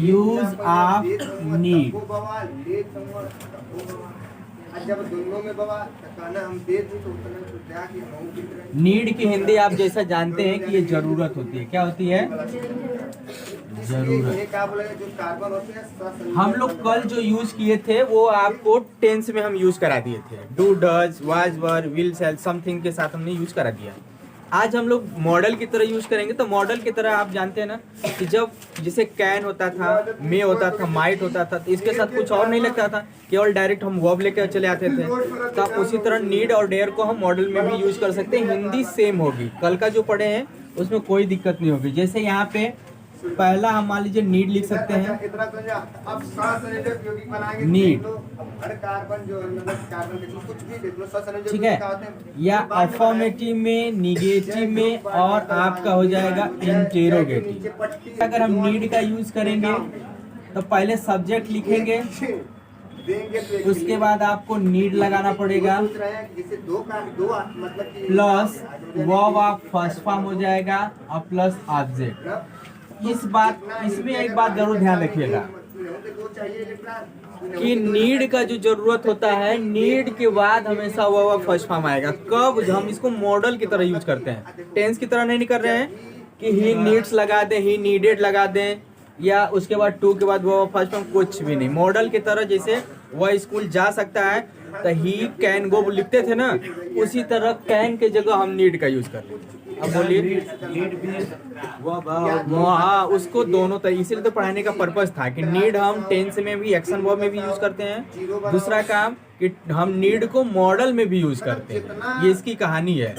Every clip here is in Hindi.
Use of need. जब दोनों में बाबा कहना हम दे दूं तो उतना तो क्या कि हम कितने नीड की हिंदी आप जैसा जानते हैं कि ये जरूरत होती है। क्या होती है? जरूरत। ये क्या बोलेगा जो कार्बन होते हैं हम लोग कल जो यूज किए थे वो आपको टेंस में हम यूज करा दिए थे। Do, does, was, were, will, shall, something के साथ हमने यूज करा दिया। आज हम लोग मॉडल की तरह यूज करेंगे। तो मॉडल की तरह आप जानते हैं ना कि जब जैसे कैन होता था, मे होता था, माइट होता था, तो इसके साथ कुछ और नहीं लगता था, केवल डायरेक्ट हम वर्ब लेकर चले आते थे। तो आप उसी तरह नीड और डेयर को हम मॉडल में भी यूज कर सकते हैं। हिंदी सेम होगी, कल का जो पढ़े हैं उसमें कोई दिक्कत नहीं होगी। जैसे यहाँ पे पहला हम मान लीजिए नीड लिख सकते हैं। इतना तो अब सहसंयोजक यौगिक बनाएंगे नीड। हर कार्बन जो मतलब कार्बन के कुछ भी देख लो सहसंयोजक ठीक है, या अफर्मेटिव में, निगेटिव में, और आपका हो जाएगा इंटेरोगेटिव। अगर हम नीड का यूज करेंगे तो पहले सब्जेक्ट लिखेंगे, उसके बाद आपको नीड लगाना पड़ेगा, plus verb of first form हो जाएगा और प्लस ऑब्जेक्ट। इसमें एक बात जरूर ध्यान रखिएगा कि नीड का जो जरूरत होता है, नीड के बाद हमेशा वर्ब फर्स्ट फॉर्म आएगा। कब? हम इसको मॉडल की तरह यूज करते हैं, टेंस की तरह नहीं कर रहे हैं कि ही नीड्स लगा दें, ही नीडेड लगा दें, या उसके बाद टू के बाद वर्ब फर्स्ट फॉर्म, कुछ भी नहीं। मॉडल की तरह जैसे वह स्कूल जा सकता है तो ही कैन गो लिखते थे ना, उसी तरह कैन के जगह हम नीड का यूज कर लेते हैं। अब बोलिए। हाँ, उसको दोनों तरह, इसीलिए तो पढ़ाने का पर्पस था कि नीड हम टेंस में भी, एक्शन वर्ब में भी यूज करते हैं। दूसरा काम कि हम नीड को मॉडल में भी यूज करते हैं। ये इसकी कहानी है।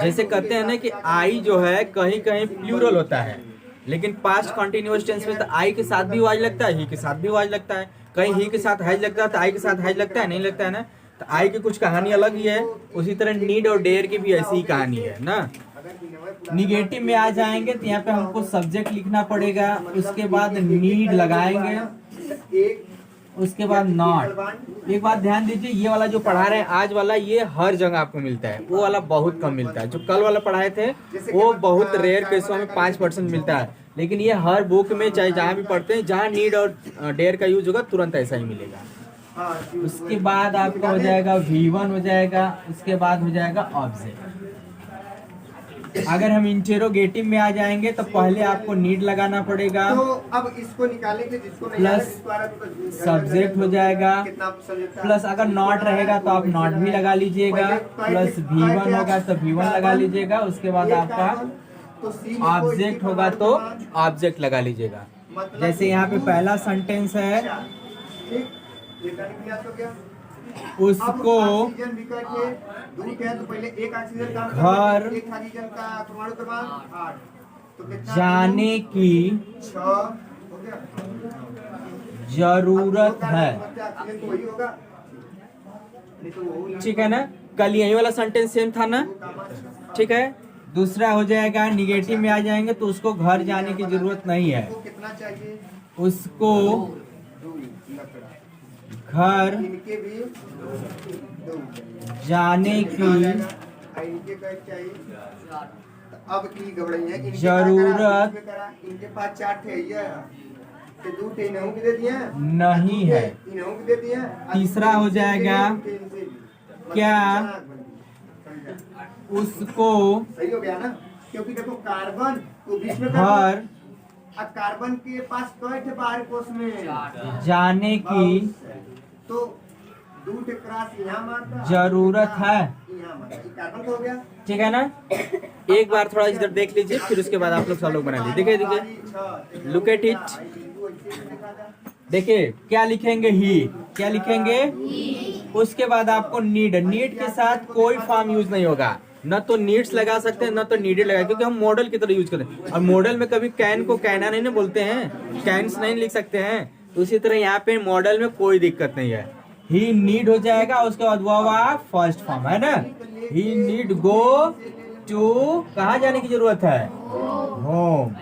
जैसे कहते हैं ना कि आई जो है कहीं कहीं प्लूरल होता है, लेकिन पास्ट कंटिन्यूअस टेंस में तो आई के साथ भी वाज लगता है, ही के साथ भी वाज लगता है, कहीं ही के साथ हैज लगता है तो आई के साथ हैज लगता है, नहीं लगता है ना। तो आई की कुछ कहानी अलग ही है, उसी तरह नीड और डेयर की भी ऐसी ही कहानी है ना। निगेटिव में आ जाएंगे तो यहाँ पे हमको सब्जेक्ट लिखना पड़ेगा, उसके बाद नीड लगाएंगे, उसके बाद नॉट। एक बात ध्यान दीजिए, ये वाला जो पढ़ा रहे हैं आज वाला, ये हर जगह आपको मिलता है, वो वाला बहुत कम मिलता है। जो कल वाला पढ़ाए थे वो बहुत रेयर केसों में 5% मिलता है, लेकिन ये हर बुक में चाहे जहाँ भी पढ़ते हैं, जहाँ नीड और डेयर का यूज होगा तुरंत ऐसा ही मिलेगा। उसके बाद आपका हो जाएगा V1 हो जाएगा, उसके बाद हो जाएगा ऑब्जेक्ट। अगर हम इंटेरोगेटिव में आ जाएंगे तो पहले आपको नीड लगाना पड़ेगा, तो अब इसको निकालेंगे जिसको नहीं प्लस सब्जेक्ट हो जाएगा, प्लस अगर नॉट रहेगा तो आप नॉट भी लगा लीजिएगा, प्लस V1 होगा तो V1 लगा लीजिएगा, उसके बाद आपका ऑब्जेक्ट होगा तो ऑब्जेक्ट लगा लीजिएगा। जैसे यहाँ पे पहला सेंटेंस है, उसको घर जाने की जरूरत है। ठीक है ना, कल यही वाला सेंटेंस सेम था ना। ठीक है, दूसरा हो जाएगा निगेटिव में आ जाएंगे तो उसको घर जाने की जरूरत नहीं है, उसको घर जाने की अब की घबराई जरूरत इनके पास 4 थे, ये 2 थे, इन्हों की दे दिए नहीं है। इन्हों की दे दिए। तीसरा हो जाएगा क्या उसको सही हो गया ना, क्योंकि देखो कार्बन को बीच में घर कार्बन के पास कई थे बाहर कोष में जाने की तो 2 क्रॉस यहाँ मारता जरूरत है। यहाँ मारता, कार्बन को हो गया। ठीक है ना। एक बार थोड़ा इधर देख लीजिए, फिर उसके बाद आप लोग सब लोग बना लीजिए। देखिए देखिए, लुक एट इट। देखिए क्या लिखेंगे, ही। क्या लिखेंगे, उसके बाद आपको नीड। नीड के साथ कोई फॉर्म यूज नहीं होगा, न तो नीड्स लगा सकते हैं न तो नीडेड लगा, क्योंकि हम मॉडल की तरह यूज करते हैं। और मॉडल में कभी कैन को कैना नहीं ना बोलते हैं, कैंस नहीं लिख सकते हैं। तो उसी तरह यहाँ पे मॉडल में कोई दिक्कत नहीं है। ही नीड हो जाएगा, उसके बाद वो फर्स्ट फॉर्म है ना। ही नीड गो टू, कहाँ जाने की जरूरत है, होम।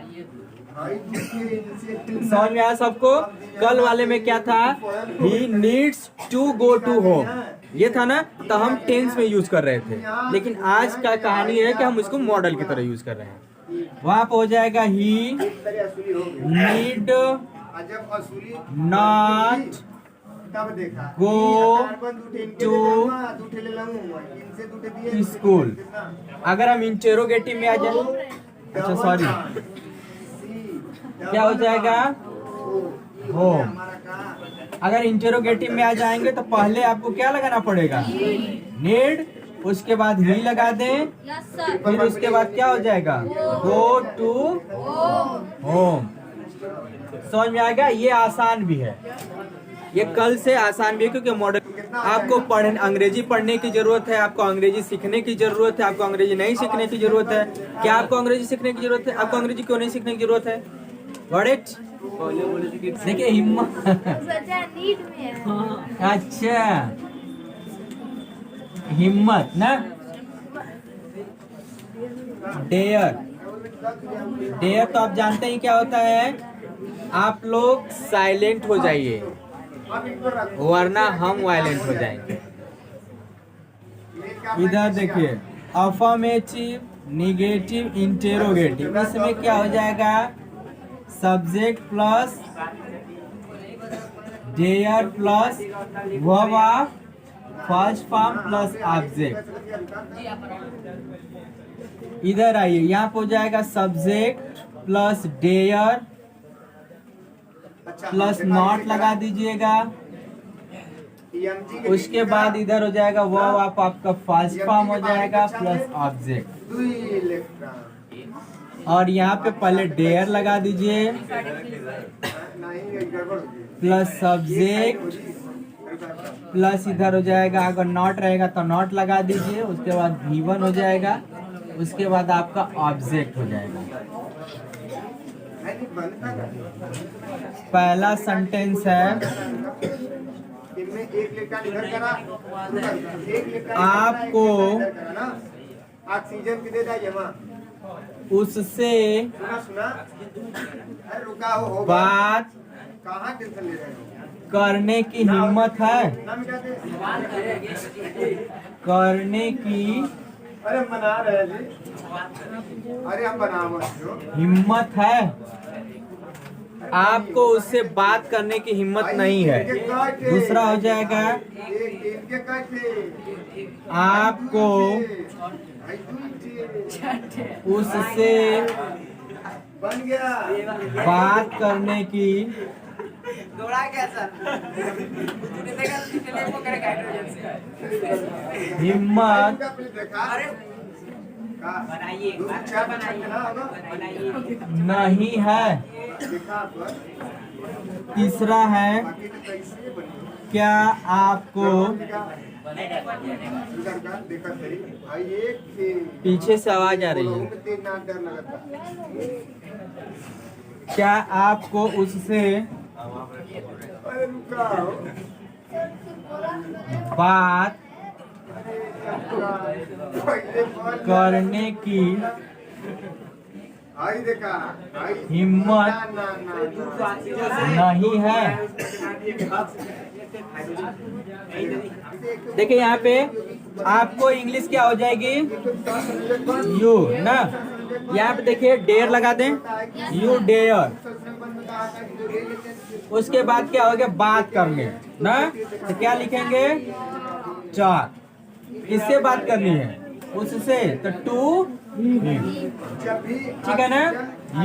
समझ में आया सबको। कल वाले में क्या था, he needs to go to home, ये था ना। तो हम टेंस में यूज कर रहे थे, लेकिन आज का कहानी है कि हम इसको मॉडल की तरह यूज कर रहे हैं। वहां पे हो जाएगा ही इस तरह असुली हो गई। नीड और जब असुली नॉट तब देखा Go कार्बन दूठे इनके to ले लूंगा, दूठे ले लूंगा, इनसे दूठे दिए, दूठे स्कूल। कितना? अगर हम इंटेरोगेटिव में आ जाए, अच्छा सॉरी, क्या हो जाएगा? हो। अगर इंटेरोगेटिव में आ जाएंगे तो पहले आपको क्या लगाना पड़ेगा? नीड, उसके बाद ही लगा दें, फिर उसके बाद क्या हो जाएगा? Go to home. समझ में आ गया? ये आसान भी है, ये कल से आसान भी है, क्योंकि मॉडल आपको अंग्रेजी पढ़ने की जरूरत है, आपको अंग्रेजी सीखने की जरूरत है, आपको अंग्रेजी नहीं सीखने की जरूरत है। क्या आपको अंग्रेजी सीखने की जरूरत है? आपको अंग्रेजी क्यों नहीं सीखने की जरूरत है? Got it? देखिए हिम्मत। नीड में है। अच्छा, हिम्मत ना, डेयर। डेयर तो आप जानते हैं क्या होता है? आप लोग साइलेंट हो जाइए, वरना हम वायलेंट हो जाएंगे। इधर देखिए, अफर्मेटिव, निगेटिव, इंटेरोगेटिव, इसमें क्या हो जाएगा? Subject plus dare plus verb of first form plus object. इधर आइए, यहाँ पे हो जाएगा subject plus dare plus not लगा दीजिएगा। उसके बाद इधर हो जाएगा वर्ब ऑफ आपका फर्स्ट फॉर्म हो जाएगा प्लस ऑब्जेक्ट। और यहाँ पे पहले डेयर लगा दीजिए प्लस सब्जेक्ट प्लस इधर हो जाएगा, अगर नॉट रहेगा तो नॉट लगा दीजिए, उसके बाद V1 हो जाएगा, उसके बाद आपका ऑब्जेक्ट हो जाएगा। पहला सेंटेंस है, आपको ऑक्सीजन कितने दे जमा उससे सुना अरे रुका हो बात कहाँ टेंशन ले रहे हो? करने की हिम्मत है, ना मिटाते करने की अरे बना रहे जी, अरे हम बना जो हिम्मत है। आपको उससे बात करने की हिम्मत नहीं है। दूसरा हो जाएगा, इनके काटे आपको उससे बन गया बात करने की हिम्मत नहीं है। तीसरा है, क्या आपको पीछे से आवाज आ रही है, क्या आपको उससे बात करने की हिम्मत नहीं है। देखिए यहाँ पे आपको इंग्लिश क्या हो जाएगी? यू ना, यहाँ पे देखिए डेयर लगा दें, यू डेयर। उसके बाद क्या हो गया? बात करने ना, तो क्या लिखेंगे? चार। किससे बात करनी है? उससे, तो टू हिम, ठीक है ना?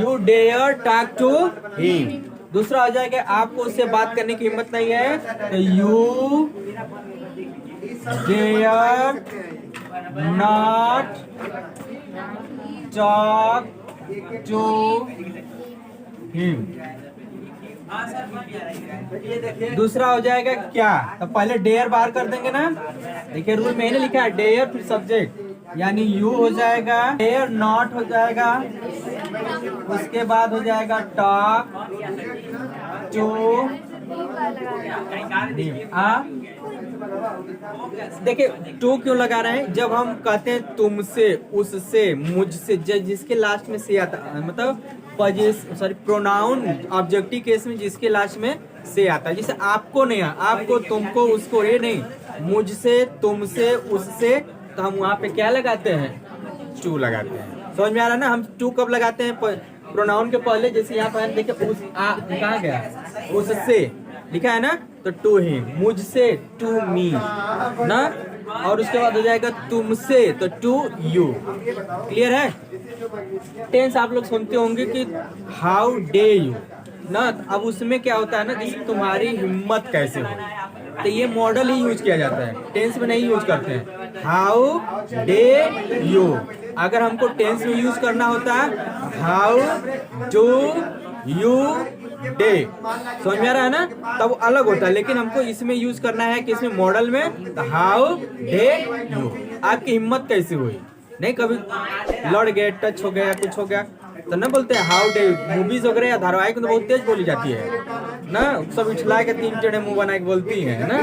You dare talk to him. दूसरा हो जाएगा, आपको उससे बात करने की हिम्मत नहीं है, तो you dare not talk to him. दूसरा हो जाएगा क्या? तो पहले डेयर बाहर कर देंगे ना। देखिए रूल में लिखा है डेयर फिर सब्जेक्ट, यानी यू हो जाएगा, डेयर नॉट हो जाएगा, उसके बाद हो जाएगा टॉक टू देखिए टू क्यों लगा रहे हैं? जब हम कहते हैं तुमसे, उससे, मुझसे, जिसके लास्ट में से आता, मतलब प्रोनाउन ऑब्जेक्टिव केस में जिसके लास्ट में से आता है, जैसे आपको नहीं, आपको, तुमको, उसको, ये नहीं, मुझसे, तुमसे, उससे, तो हम वहाँ पे क्या लगाते हैं? टू लगाते हैं। समझ में आ रहा है ना? हम टू कब लगाते हैं? प्रोनाउन के पहले, जैसे यहाँ पर देखिए उस कहाँ गया, उससे लिखा है ना, तो टू हिम, मुझसे टू मी ना, और उसके बाद हो जाएगा तुमसे तो टू यू। क्लियर है? टेंस आप लोग सुनते होंगे कि हाउ डे यू ना, अब उसमें क्या होता है ना, जैसे तुम्हारी हिम्मत कैसे हो, तो ये मॉडल ही यूज किया जाता है, टेंस में नहीं यूज करते हैं। हाउ डे यू, अगर हमको टेंस में यूज करना होता है हाउ डू यू डे, समझ में आ रहा है ना, तब अलग होता है, लेकिन हमको इसमें यूज करना है कि इसमें मॉडल में, तो हाउ डे यू, आपकी हिम्मत कैसे हुई, नहीं कभी लड़ गए, टच हो गया, कुछ हो गया तो ना बोलते हैं हाउ डे। मूवीज वगैरह या धारावाहिक में तो बहुत तेज बोली जाती है ना, सब इठला के तीन टेढ़े मुंह बना के बोलती है ना।